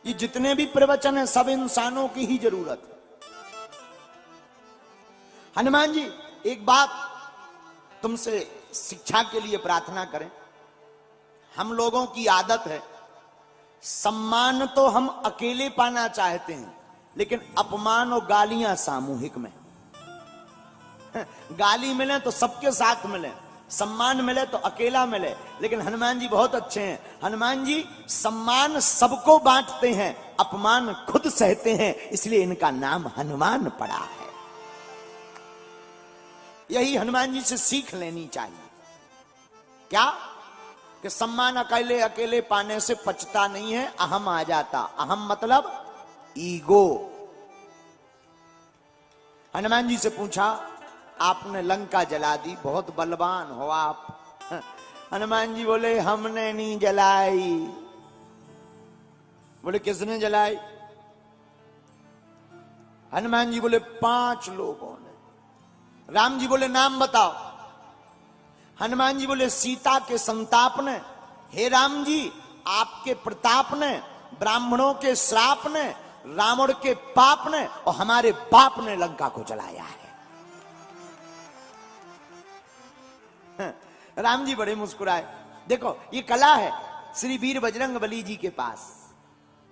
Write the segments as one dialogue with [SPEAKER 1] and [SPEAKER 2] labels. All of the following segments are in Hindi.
[SPEAKER 1] ये जितने भी प्रवचन हैं सब इंसानों की ही जरूरत है। हनुमान जी एक बात तुमसे शिक्षा के लिए प्रार्थना करें। हम लोगों की आदत है, सम्मान तो हम अकेले पाना चाहते हैं, लेकिन अपमान और गालियां सामूहिक में। गाली मिले तो सबके साथ मिले, सम्मान मिले तो अकेला मिले। लेकिन हनुमान जी बहुत अच्छे हैं। हनुमान जी सम्मान सबको बांटते हैं, अपमान खुद सहते हैं, इसलिए इनका नाम हनुमान पड़ा है। यही हनुमान जी से सीख लेनी चाहिए। क्या कि सम्मान अकेले अकेले पाने से पचता नहीं है, अहम आ जाता। अहम मतलब ईगो। हनुमान जी से पूछा, आपने लंका जला दी, बहुत बलवान हो आप। हनुमान जी बोले, हमने नहीं जलाई। बोले किसने जलाई? हनुमान जी बोले 5 लोगों ने। राम जी बोले नाम बताओ। हनुमान जी बोले सीता के संताप ने, हे राम जी आपके प्रताप ने, ब्राह्मणों के श्राप ने, रावण के पाप ने और हमारे बाप ने लंका को जलाया है। राम जी बड़े मुस्कुराए। देखो ये कला है श्री वीर बजरंगबली जी के पास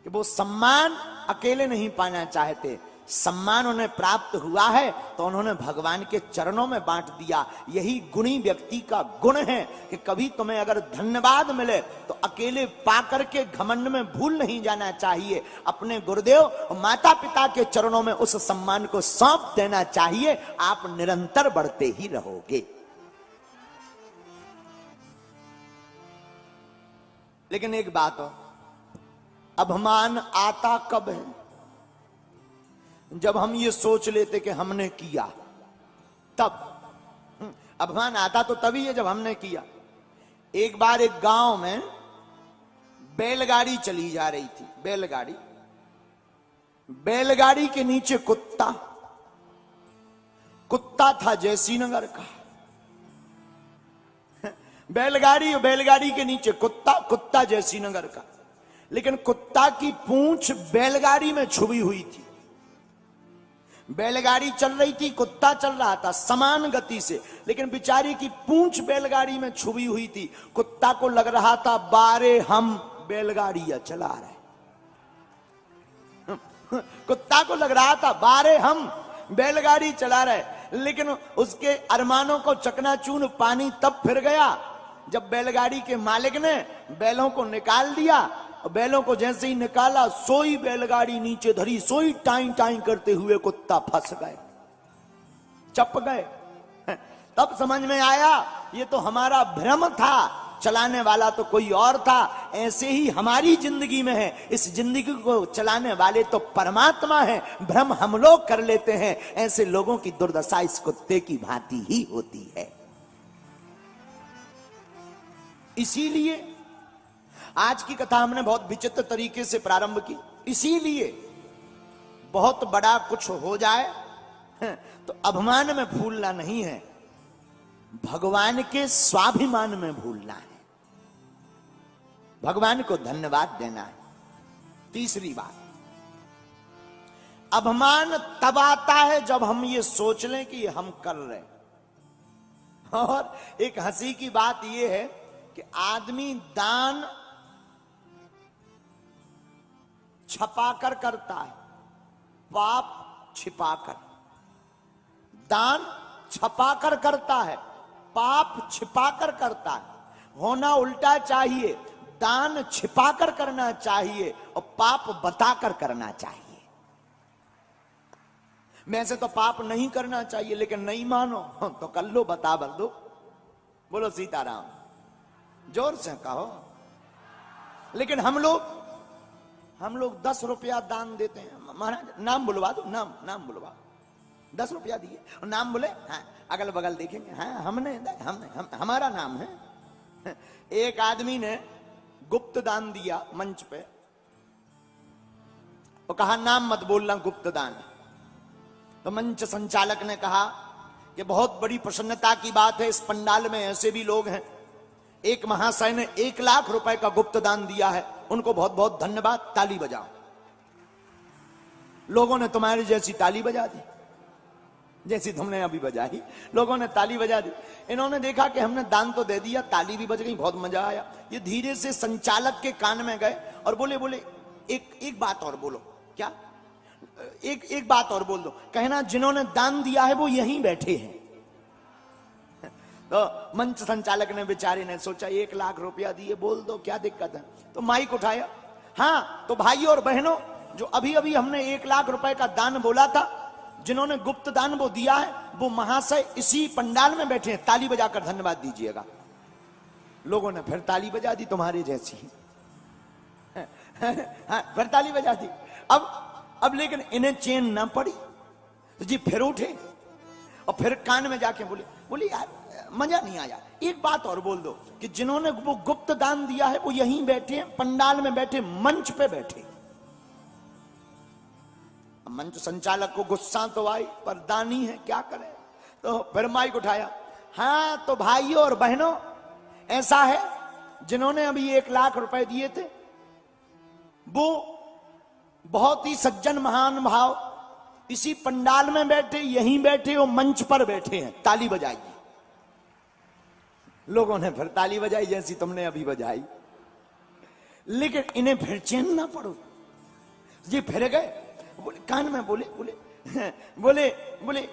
[SPEAKER 1] कि वो सम्मान अकेले नहीं पाना चाहते। सम्मान उन्हें प्राप्त हुआ है तो उन्होंने भगवान के चरणों में बांट दिया। यही गुणी व्यक्ति का गुण है कि कभी तुम्हें अगर धन्यवाद मिले तो अकेले पाकर के घमंड में भूल नहीं जाना चाहिए। अपने गुरुदेव और माता पिता के चरणों में उस सम्मान को सौंप देना चाहिए। आप निरंतर बढ़ते ही रहोगे। लेकिन एक बात हो, अभिमान आता कब है? जब हम ये सोच लेते कि हमने किया, तब अभिमान आता तो तभी है जब हमने किया। एक बार एक गांव में बैलगाड़ी चली जा रही थी। बैलगाड़ी के नीचे कुत्ता था जयसीनगर का। बैलगाड़ी के नीचे कुत्ता जयसीनगर का। लेकिन कुत्ता की पूंछ बैलगाड़ी में छुपी हुई थी। बैलगाड़ी चल रही थी, कुत्ता चल रहा था समान गति से, लेकिन बेचारी की पूंछ बैलगाड़ी में छुपी हुई थी। कुत्ता को लग रहा था बारे हम बैलगाड़ियां चला रहे। कुत्ता को लग रहा था बारे हम बैलगाड़ी चला रहे, लेकिन उसके अरमानों को चकनाचूर पानी तब फिर गया जब बैलगाड़ी के मालिक ने बैलों को निकाल दिया। बैलों को जैसे ही निकाला, सोई बैलगाड़ी नीचे धरी, सोई टाई टाई करते हुए कुत्ता फंस गए, चप गए। तब समझ में आया ये तो हमारा भ्रम था, चलाने वाला तो कोई और था। ऐसे ही हमारी जिंदगी में है, इस जिंदगी को चलाने वाले तो परमात्मा है, भ्रम हम लोग कर लेते हैं। ऐसे लोगों की दुर्दशा इस कुत्ते की भांति ही होती है। इसीलिए आज की कथा हमने बहुत विचित्र तरीके से प्रारंभ की। इसीलिए बहुत बड़ा कुछ हो जाए तो अभिमान में भूलना नहीं है, भगवान के स्वाभिमान में भूलना है, भगवान को धन्यवाद देना है। तीसरी बात, अभिमान तब आता है जब हम ये सोच लें कि हम कर रहे हैं। और एक हंसी की बात यह है कि आदमी दान छपाकर करता है, पाप छिपाकर। दान छपाकर करता है, पाप छिपाकर करता है। होना उल्टा चाहिए, दान छिपाकर करना चाहिए और पाप बताकर करना चाहिए। वैसे तो पाप नहीं करना चाहिए, लेकिन नहीं मानो तो कर लो, बता दो। बोलो सीताराम, जोर से कहो। लेकिन हम लोग 10 रुपया दान देते हैं। महाराज नाम बुलवा दो, नाम बुलवा, 10 रुपया दिए और नाम बोले, हाँ अगल बगल देखेंगे, हाँ हमने हमारा नाम है। एक आदमी ने गुप्त दान दिया मंच पे, वो कहा नाम मत बोलना, गुप्त दान। तो मंच संचालक ने कहा कि बहुत बड़ी प्रसन्नता की बात है, इस पंडाल में ऐसे भी लोग हैं। एक महाशय ने 1 लाख रुपए का गुप्त दान दिया है, उनको बहुत बहुत धन्यवाद, ताली बजाओ। लोगों ने तुम्हारी जैसी ताली बजा दी, जैसी तुमने अभी बजाई, लोगों ने ताली बजा दी। इन्होंने देखा कि हमने दान तो दे दिया, ताली भी बज गई, बहुत मजा आया। ये धीरे से संचालक के कान में गए और बोले एक बात और बोलो। क्या? एक बात और बोल दो। कहना जिन्होंने दान दिया है वो यहीं बैठे हैं। तो मंच संचालक ने बेचारे ने सोचा 1 लाख रुपया दिए, बोल दो क्या दिक्कत है। तो माइक उठाया, हाँ तो भाइयों और बहनों, जो अभी अभी हमने 1 लाख रुपए का दान बोला था, जिन्होंने गुप्त दान वो दिया है, वो महाशय इसी पंडाल में बैठे हैं, ताली बजाकर धन्यवाद दीजिएगा। लोगों ने फिर ताली बजा दी तुम्हारे जैसी। फिर ताली बजा दी। अब लेकिन इन्हें चैन ना पड़ी, तो जी फिर उठे और फिर कान में जाके बोले यार मजा नहीं आया, एक बात और बोल दो कि जिन्होंने वो गुप्त दान दिया है वो यहीं बैठे हैं, पंडाल में बैठे, मंच पे बैठे। मंच संचालक को गुस्सा तो आई, पर दानी है क्या करे। तो फिर माइक उठाया, हाँ तो भाइयों और बहनों, ऐसा है जिन्होंने अभी 1 लाख रुपए दिए थे वो बहुत ही सज्जन महान भाव इसी पंडाल में बैठे, यहीं बैठे, वो मंच पर बैठे हैं, ताली बजाइए। लोगों ने फिर ताली बजाई जैसी तुमने अभी बजाई। लेकिन इन्हें फिर चैन ना पड़ो, ये फिर गए, बोले कान में बोले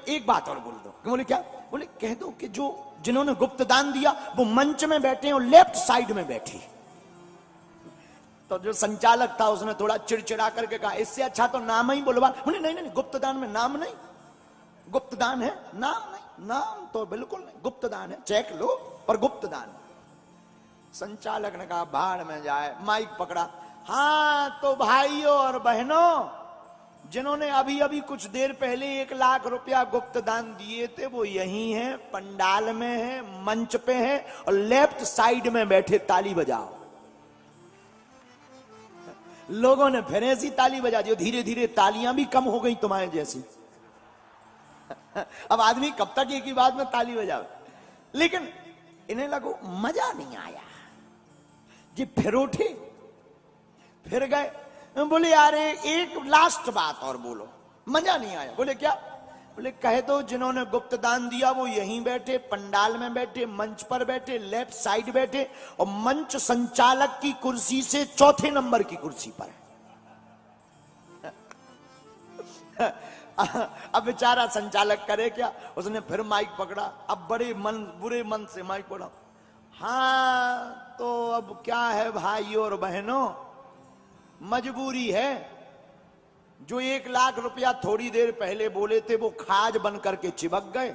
[SPEAKER 1] एक बात और बोल दो। बोले क्या? बोले कह दो कि जो जिन्होंने गुप्त दान दिया वो मंच में बैठे हैं और लेफ्ट साइड में बैठे। तो जो संचालक था उसने थोड़ा चिड़चिड़ा करके कहा इससे अच्छा तो नाम ही बुलवा। बोले नहीं, गुप्त दान में नाम नहीं, गुप्त दान है, नाम नहीं। नाम तो बिल्कुल नहीं, गुप्त दान है, चेक लो पर गुप्त दान। संचालक ने कहा भाड़ में जाए, माइक पकड़ा, हाँ तो भाइयों और बहनों, जिन्होंने अभी अभी कुछ देर पहले 1 लाख रुपया गुप्त दान दिए थे वो यहीं हैं, पंडाल में हैं, मंच पे हैं और लेफ्ट साइड में बैठे, ताली बजाओ। लोगों ने फिर ऐसी ताली बजा दी, धीरे धीरे तालियां भी कम हो गई तुम्हारे जैसी। अब आदमी कब तक एक ही बात में ताली बजावे। लेकिन इन्हें लगो मजा नहीं आया, जी फिर उठे, फिर गए, बोले यार एक लास्ट बात और बोलो। मजा नहीं आया। बोले क्या? बोले कह दो जिन्होंने गुप्त दान दिया वो यहीं बैठे, पंडाल में बैठे, मंच पर बैठे, लेफ्ट साइड बैठे और मंच संचालक की कुर्सी से 4थे नंबर की कुर्सी पर है। अब बेचारा संचालक करे क्या, उसने फिर माइक पकड़ा, अब बुरे मन से माइक पकड़ा, हाँ तो अब क्या है भाइयों और बहनों, मजबूरी है, जो 1 लाख रुपया थोड़ी देर पहले बोले थे वो खाज बन करके चिपक गए,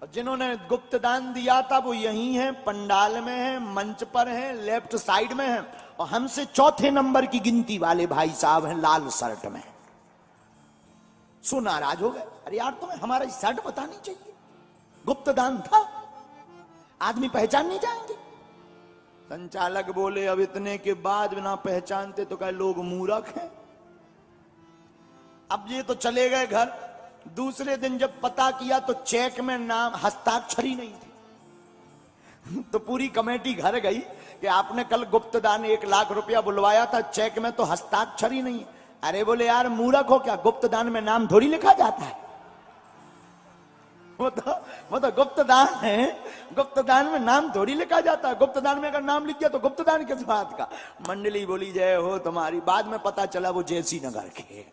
[SPEAKER 1] और जिन्होंने गुप्त दान दिया था वो यहीं है, पंडाल में है, मंच पर है, लेफ्ट साइड में है, और हमसे 4थे नंबर की गिनती वाले भाई साहब हैं लाल शर्ट में। सो नाराज हो गए, अरे यार तुम्हें हमारा शर्ट बतानी चाहिए, गुप्त दान था, आदमी पहचान नहीं जाएंगे। संचालक बोले अब इतने के बाद बिना पहचानते तो क्या लोग मूर्ख हैं। अब ये तो चले गए घर। दूसरे दिन जब पता किया तो चेक में नाम हस्ताक्षर ही नहीं थी। तो पूरी कमेटी घर गई कि आपने कल गुप्त दान 1 लाख रुपया बुलवाया था, चेक में तो हस्ताक्षर ही नहीं। अरे बोले यार मूर्ख हो क्या, गुप्त दान में नाम थोड़ी लिखा जाता है। वो तो गुप्त दान है, गुप्त दान में नाम थोड़ी लिखा जाता है। गुप्त दान में अगर नाम लिख गया तो गुप्त दान किस बात का। मंडली बोली जय हो तुम्हारी। बाद में पता चला वो जैसी नगर के।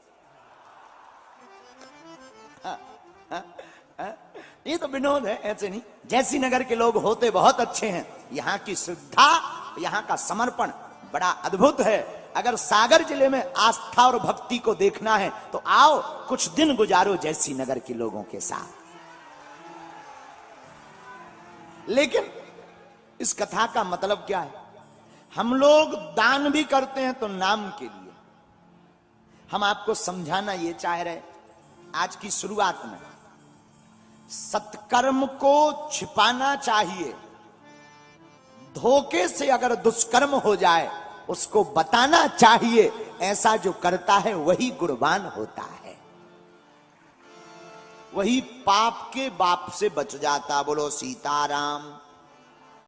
[SPEAKER 1] ये तो विनोद है, ऐसे नहीं। जैसी नगर के लोग होते बहुत अच्छे हैं, यहाँ की श्रद्धा, यहाँ का समर्पण बड़ा अद्भुत है। अगर सागर जिले में आस्था और भक्ति को देखना है तो आओ कुछ दिन गुजारो जैसी नगर के लोगों के साथ। लेकिन इस कथा का मतलब क्या है? हम लोग दान भी करते हैं तो नाम के लिए। हम आपको समझाना ये चाह रहे आज की शुरुआत में, सत्कर्म को छिपाना चाहिए। धोखे से अगर दुष्कर्म हो जाए उसको बताना चाहिए। ऐसा जो करता है वही गुणवान होता है, वही पाप के बाप से बच जाता। बोलो सीताराम।